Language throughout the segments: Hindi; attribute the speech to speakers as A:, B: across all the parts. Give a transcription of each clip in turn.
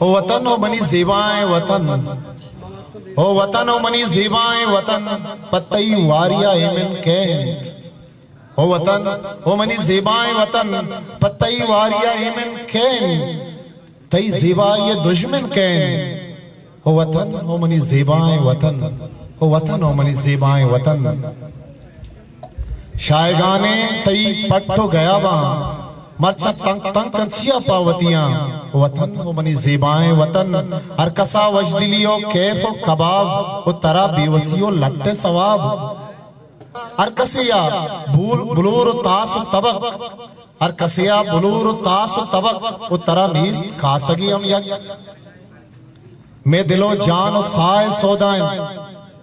A: हो वतन हो मनी ज़ेबाए वतन, हो वतन हो मनी ज़ेबाए वतन, पत्तई वारिया एमन कैन। हो वतन हो मनी ज़ेबाए वतन, पत्तई वारिया एमन कैन, तई ज़ेबा ये दुश्मन कैन। हो वतन हो मनी ज़ेबाए वतन, हो वतन हो मनी ज़ेबाए वतन। शायगाने तई पट्टो गया वहां मरचा तंग तंग कंसिया पावतियां। वतन हो मनी ज़ेबाए वतन, हर कसा वजदिलियो कैफ ओ कबाब, ओ तरा बेवसियो लट्टे सवाब। हर कसिया भूल बुलूर तास तबक, हर कसिया बुलूर तास तबक, ओ तरा नीस खासगी हम यक। मैं दिलो जान साए सौदाइन,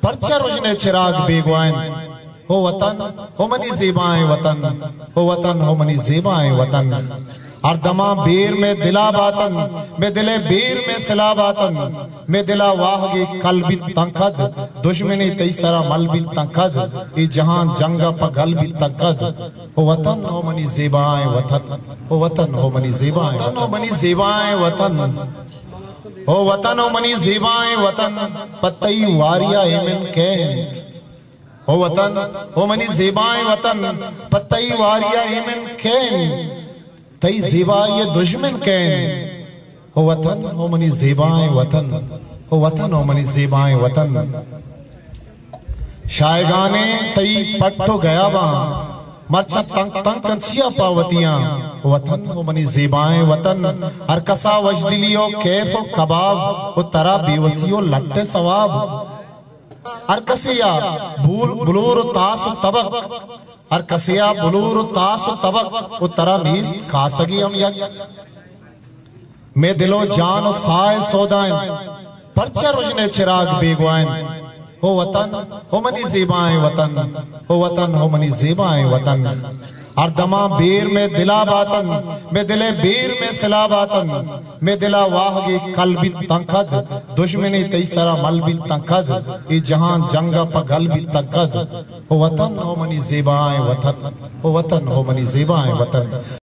A: परचा रुजने चिराग बेगवाइन। हो वतन हो मनी ज़ेबाए वतन, हो वतन हो मनी ज़ेबाए वतन। हर दमा बेर में दिला बातन, मैं दिले बेर में सिला बातन। मैं दिला वाहगे कल भी तंकद, दुश्मनी तैसरा मल भी तंकद, ये जहां जंगा पगल भी तंकद। हो वतन हो मनी ज़ेबाए वतन, हो वतन हो मनी ज़ेबाए वतन, हो मनी ज़ेबाए वतन। हो वतन हो मनी ज़ेबाए वतन, पत्तई वारिया एमन कैन। हो वतन हो मनी ज़ेबाए वतन, पत्तई वारिया एमन कैन, तई ज़ेबा ये दुश्मन कैन। हो वतन हो मनी ज़ेबाए वतन, हो वतन हो मनी ज़ेबाए वतन। शायगाने तई पट्टो गया वहां मरचा तंग तंग कंसिया पावतियां। वतन हो मनी ज़ेबाए वतन, हर कसा वजदिलियो कैफ ओ कबाब, ओ तरा बेवसियो लट्टे सवाब। हर कसिया भूल बुलूर तास तबक, हर कसिया बुलूर तास तबक, ओ तरा नीस खासगी हम यक। मैं दिलो जान साए सौदाइन, परचा रुजने चिराग बेगवाइन। हो वतन हो मनी ज़ेबाए वतन, हो वतन हो मनी ज़ेबाए वतन। हर दमा बेर में दिला बातन, मैं दिले बेर में सिला बातन। मैं दिला वाहगे कल भी तंकद, दुश्मनी तैसरा मल भी तंकद, ये जहां जंगा पगल भी तंकद। हो वतन हो मनी ज़ेबाए वतन, हो वतन हो मनी ज़ेबाए वतन।